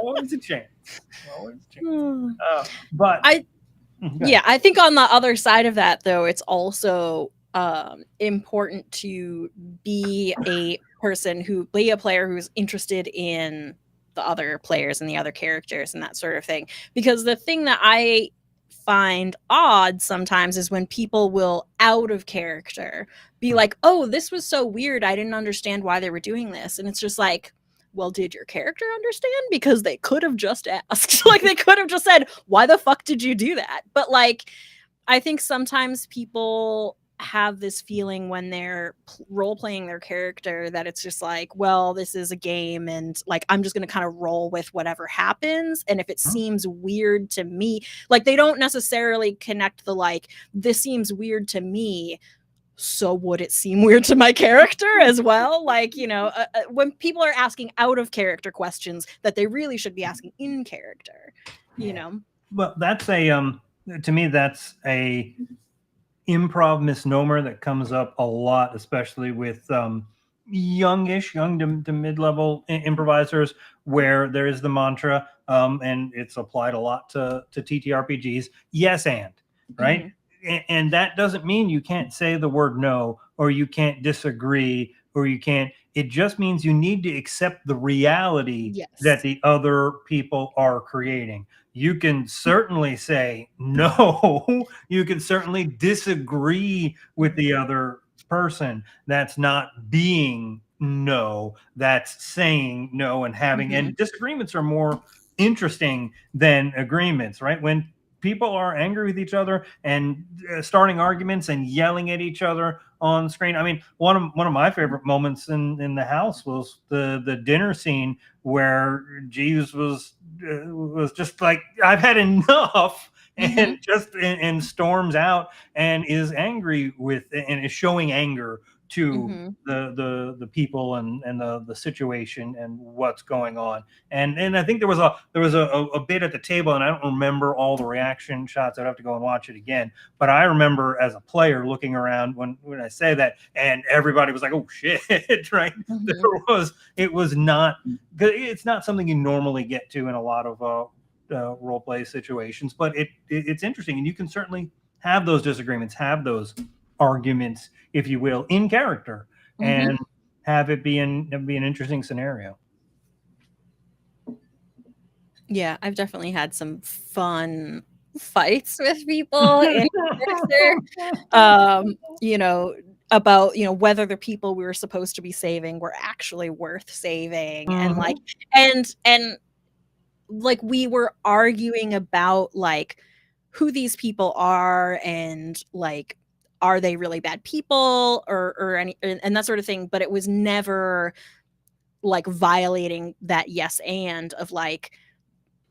Always a chance. But I think on the other side of that, though, it's also important to be a player who's interested in the other players and the other characters and that sort of thing. Because the thing that I find odd sometimes is when people will, out of character, be like, oh, this was so weird, I didn't understand why they were doing this. And it's just like, well, did your character understand? Because they could have just asked. Like, they could have just said, why the fuck did you do that? But like, I think sometimes people have this feeling when they're role-playing their character that it's just like, well, this is a game and like I'm just going to kind of roll with whatever happens. And if it seems weird to me, like they don't necessarily connect the like, this seems weird to me, so would it seem weird to my character as well? Like, when people are asking out of character questions that they really should be asking in character, Well, that's to me, that's a improv misnomer that comes up a lot, especially with young to mid-level improvisers, where there is the mantra, and it's applied a lot to TTRPGs, yes and, right? And that doesn't mean you can't say the word no, or you can't disagree, or you can't. It just means you need to accept the reality that the other people are creating. You can certainly say no. You can certainly disagree with the other person. That's not being no. That's saying no and having. And disagreements are more interesting than agreements, right? When people are angry with each other and starting arguments and yelling at each other on screen. I mean, one of my favorite moments in the house was the dinner scene where Jeeves was just like, I've had enough, and and storms out and is angry and is showing anger to the people and the situation and what's going on. And I think there was a bit at the table, and I don't remember all the reaction shots. I'd have to go and watch it again. But I remember as a player looking around when I say that, and everybody was like, "Oh shit!" Right? It's not something you normally get to in a lot of role play situations, but it's interesting, and you can certainly have those disagreements, have those arguments, if you will, in character, and have it be an interesting scenario. Yeah, I've definitely had some fun fights with people in character. About whether the people we were supposed to be saving were actually worth saving, and like we were arguing about like who these people are and like, are they really bad people or any and that sort of thing. But it was never like violating that yes and of like,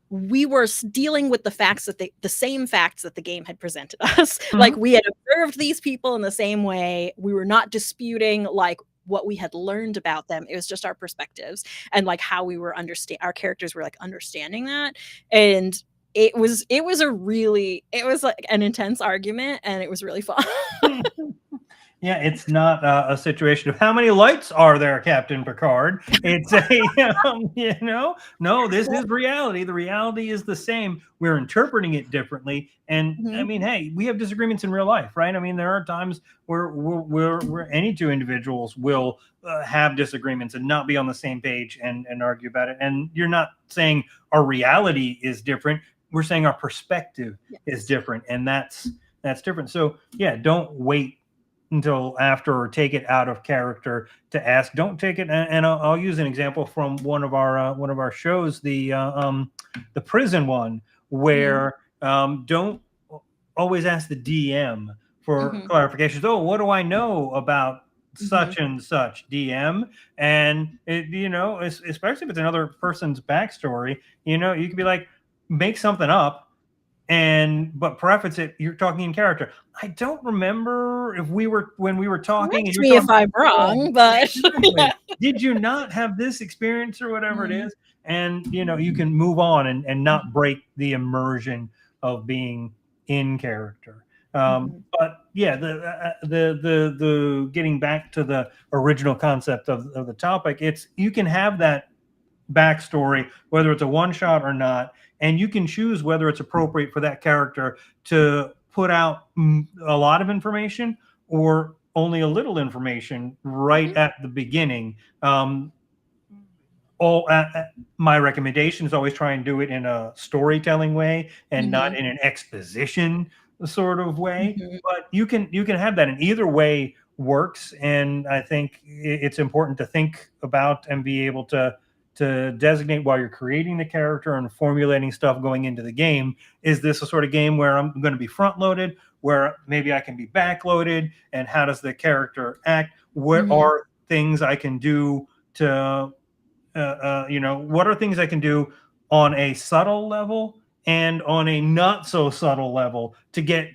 we were dealing with the facts that the same facts that the game had presented us. Like we had observed these people in the same way. We were not disputing like what we had learned about them. It was just our perspectives and like how we were our characters were like understanding that. And it was like an intense argument, and it was really fun. Yeah, it's not a situation of how many lights are there, Captain Picard. It's no, this is reality. The reality is the same. We're interpreting it differently. And I mean, hey, we have disagreements in real life, right? I mean, there are times where any two individuals will have disagreements and not be on the same page and argue about it. And you're not saying our reality is different. We're saying our perspective is different. And that's different. So yeah, don't wait until after or take it out of character to ask. Don't take it, and I'll use an example from one of our shows, the prison one, where don't always ask the DM for clarifications. Oh, what do I know about such and such, DM? And especially if it's another person's backstory, you could be like, make something up but preface it. You're talking in character. I don't remember if when we were talking. Correct me if I'm wrong, but did you not have this experience or whatever it is? And you can move on and not break the immersion of being in character. But yeah, the getting back to the original concept of the topic, you can have that backstory, whether it's a one shot or not, and you can choose whether it's appropriate for that character to put out a lot of information or only a little information right at the beginning. My recommendation is always try and do it in a storytelling way and not in an exposition sort of way. But you can have that, and either way works. And I think it's important to think about and be able to designate while you're creating the character and formulating stuff going into the game. Is this a sort of game where I'm going to be front loaded, where maybe I can be back loaded, and how does the character act? What are things I can do to what are things I can do on a subtle level and on a not so subtle level to get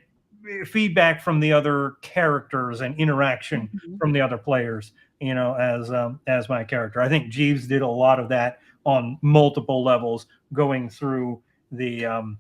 feedback from the other characters and interaction from the other players, as my character. I think Jeeves did a lot of that on multiple levels, going through the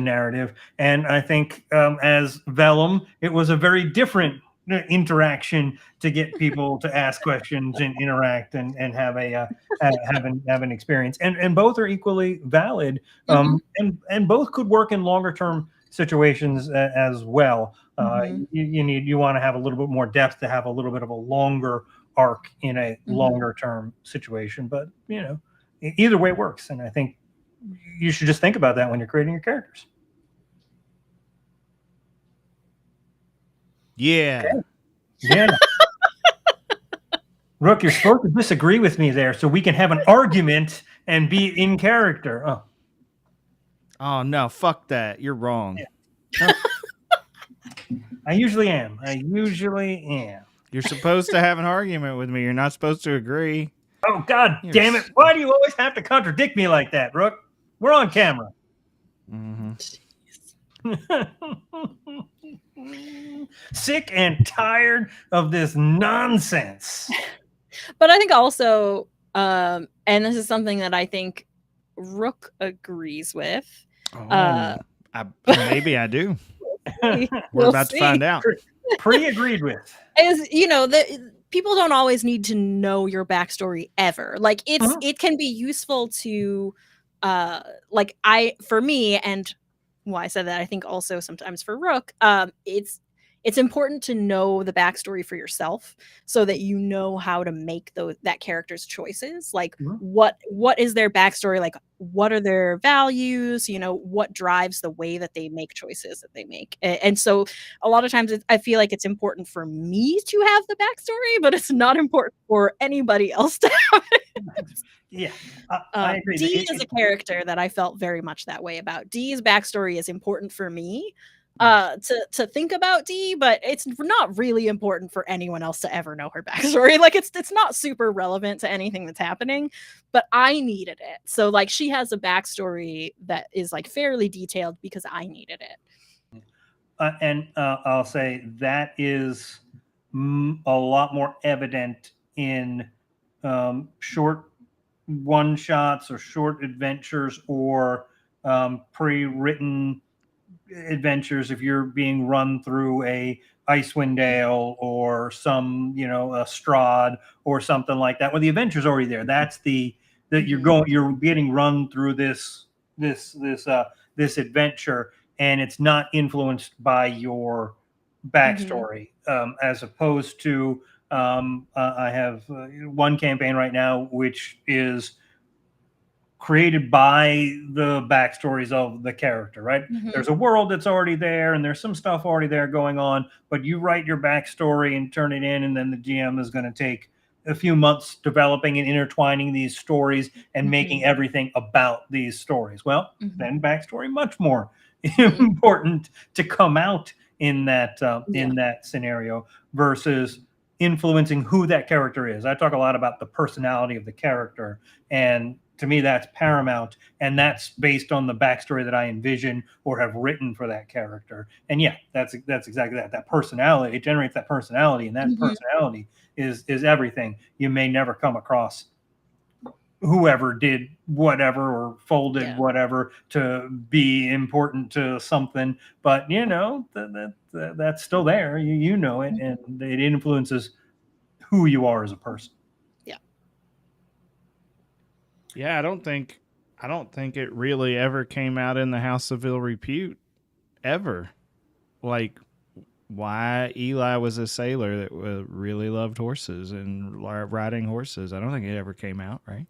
narrative. And I think as Vellum, it was a very different interaction to get people to ask questions and interact and have an experience. And both are equally valid. And both could work in longer term situations as well. You want to have a little bit more depth to have a little bit of a longer arc in a longer term situation. But either way works. And I think you should just think about that when you're creating your characters. Yeah. Okay. Yeah. Rook, you're supposed to disagree with me there so we can have an argument and be in character. Oh no, fuck that. You're wrong. Yeah. I usually am. You're supposed to have an argument with me. You're not supposed to agree. Oh, God damn it. Why do you always have to contradict me like that, Rook? We're on camera. Sick and tired of this nonsense. But I think also, and this is something that I think Rook agrees with. Maybe I do. We're about to find out. Pre-agreed with. Is people don't always need to know your backstory ever. Like it can be useful to for me, and I said that I think also sometimes for Rook, it's important to know the backstory for yourself so that you know how to make that character's choices. Like what is their backstory? Like what are their values? What drives the way that they make choices that they make. And so a lot of times I feel like it's important for me to have the backstory, but it's not important for anybody else to have it. Yeah, I agree. Dee is a character that I felt very much that way about. Dee's backstory is important for me to think about Dee, but it's not really important for anyone else to ever know her backstory. Like it's not super relevant to anything that's happening, but I needed it. So like she has a backstory that is like fairly detailed because I needed it. And I'll say that is a lot more evident in short one-shots or short adventures or pre-written adventures, if you're being run through a Icewind Dale or some, a Strahd or something like that, well, the adventure's already there. That's that you're getting run through this adventure, and it's not influenced by your backstory, as opposed to I have one campaign right now which is created by the backstories of the character, right? There's a world that's already there, and there's some stuff already there going on, but you write your backstory and turn it in, and then the GM is going to take a few months developing and intertwining these stories and making everything about these stories. Well, then backstory much more important to come out in that scenario versus influencing who that character is. I talk a lot about the personality of the character, and to me that's paramount, and that's based on the backstory that I envision or have written for that character. And yeah, that's exactly that personality. It generates that personality, and that personality is everything. You may never come across whoever did whatever or folded whatever to be important to something, but that's still there. You know it, and it influences who you are as a person. Yeah, I don't think it really ever came out in the House of Ill Repute ever. Like why Eli was a sailor that really loved horses and riding horses. I don't think it ever came out, right?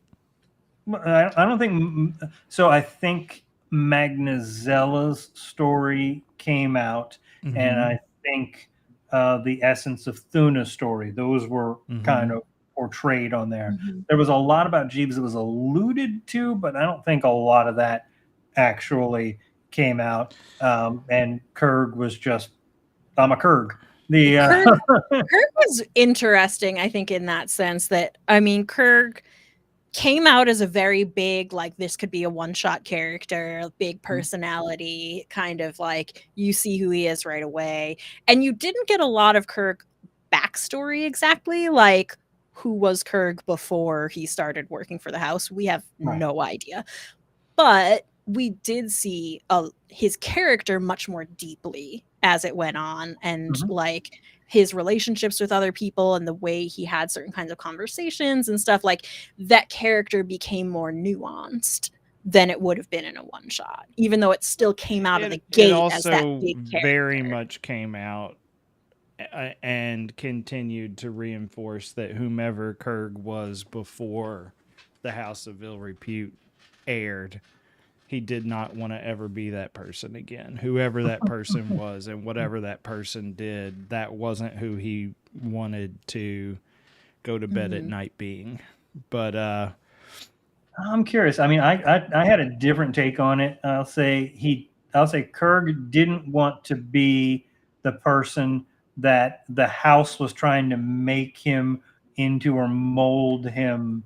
I don't think so. I think Magnazella's story came out, and I think the Essence of Thuna's story, those were kind of portrayed on there. There was a lot about Jeeves that was alluded to, but I don't think a lot of that actually came out. And Kurg was just, I'm a Kurg. Kurg was interesting, I think, in that sense that, Kurg came out as a very big, like, this could be a one-shot character, big personality, kind of like you see who he is right away. And you didn't get a lot of Kurg backstory exactly, like who was Kurg before he started working for the house. We have no idea. But we did see his character much more deeply as it went on, and like his relationships with other people and the way he had certain kinds of conversations and stuff, like that character became more nuanced than it would have been in a one shot, even though it still came out of the gate as that big character. Very much came out and continued to reinforce that whomever Kurg was before the House of Ill Repute aired, he did not want to ever be that person again. Whoever that person was and whatever that person did, that wasn't who he wanted to go to bed at night being. But I'm curious. I mean, I had a different take on it. I'll say Kurg didn't want to be the person that the house was trying to make him into or mold him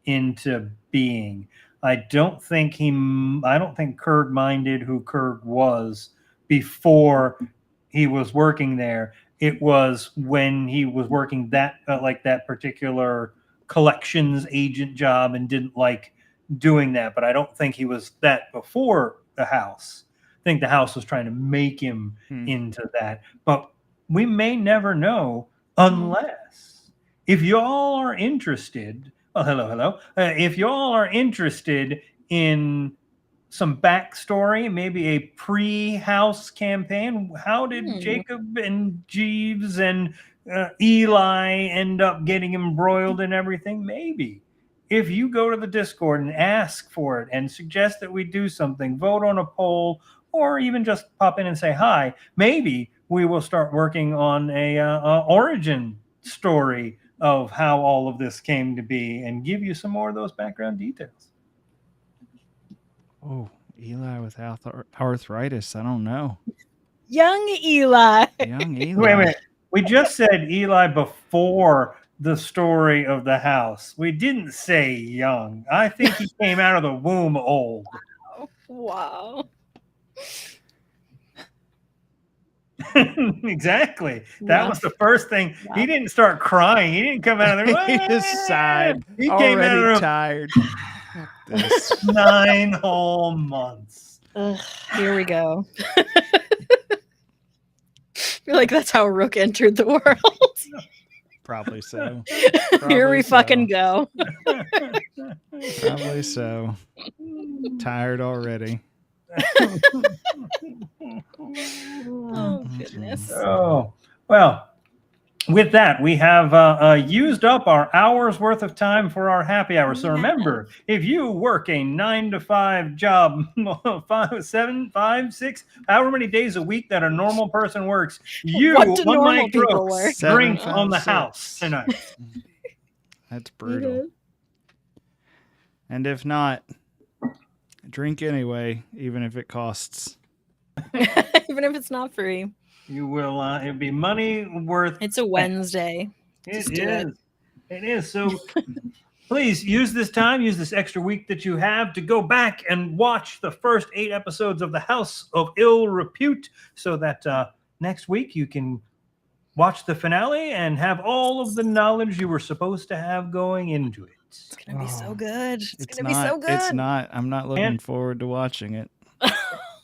into being. I don't think Kurg minded who Kurg was before he was working there. It was when he was working that that particular collections agent job and didn't like doing that. But I don't think he was that before the house. I think the house was trying to make him into that. But we may never know unless, if y'all are interested. Oh, hello. If y'all are interested in some backstory, maybe a pre-house campaign, how did Jacob and Jeeves and Eli end up getting embroiled in everything? Maybe. If you go to the Discord and ask for it and suggest that we do something, vote on a poll, or even just pop in and say hi, maybe we will start working on a origin story of how all of this came to be and give you some more of those background details. Oh, Eli with arthritis. I don't know. Young Eli. Young Eli. Wait a minute. We just said Eli before the story of the house. We didn't say young. I think he came out of the womb old. Wow. Exactly. That was the first thing. Wow. He didn't start crying. He didn't come out of there. He just sighed. He came out of tired. 9 whole months. Ugh, here we go. I feel like that's how Rook entered the world. Probably so. Here we fucking go. Probably so. Tired already. Oh, goodness. Oh, well, with that, we have used up our hour's worth of time for our happy hour. So remember, if you work a 9 to 5 job, 5, 7, 5, 6, however many days a week that a normal person works, you, What do normal unlike people Brooks, work? drink 7, on the 5, house 6. tonight. That's brutal. And if not, drink anyway, even if it costs. Even if it's not free. You will. It'll be money worth. It's a Wednesday. It is. It is. So please use this time, use this extra week that you have to go back and watch the first 8 episodes of The House of Ill Repute, so that next week you can watch the finale and have all of the knowledge you were supposed to have going into it. It's gonna be so good. It's gonna be so good. It's not. I'm not looking forward to watching it.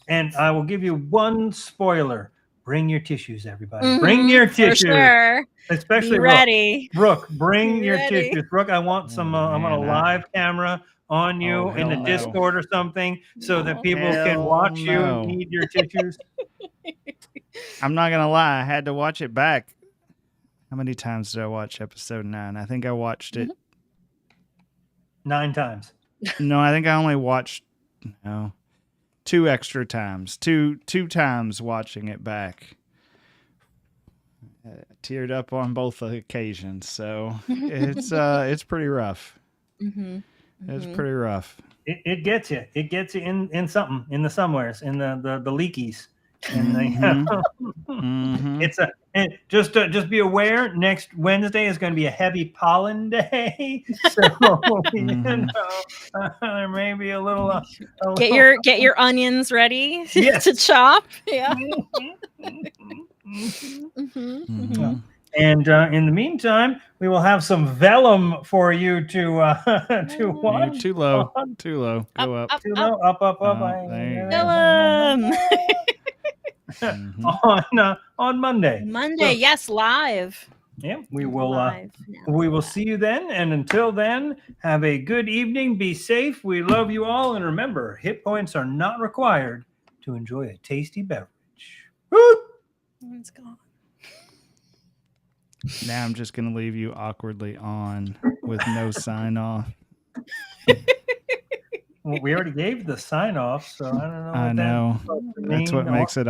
And I will give you one spoiler. Bring your tissues, everybody. Bring your tissues. For sure. Especially Be ready. Brooke, bring Be your ready. tissues. Brooke, I want some. I'm on a live camera on you in the hell no. Discord or something, so that people can Hell watch no. you need your tissues. I'm not gonna lie. I had to watch it back. How many times did I watch episode 9? I think I watched it 9 times. No, I think I only watched 2 extra times. Two times watching it back. Teared up on both occasions, so it's pretty rough. It's pretty rough. It gets you. It gets you in something, in the somewheres, in the leakies. And just be aware. Next Wednesday is going to be a heavy pollen day, so there may be a little. Get your onions ready Yes. to chop. Yeah. And in the meantime, we will have some vellum for you to watch. You're too low. Too low. Go up. Too low. Up. There you go. On Monday. Monday, So, yes, live. Yeah, we will. Live We will see you then. And until then, have a good evening. Be safe. We love you all. And remember, hit points are not required to enjoy a tasty beverage. Woo! It's gone. Now I'm just gonna leave you awkwardly on with no sign off. Well, we already gave the sign off, so I don't know. I know. That's what makes it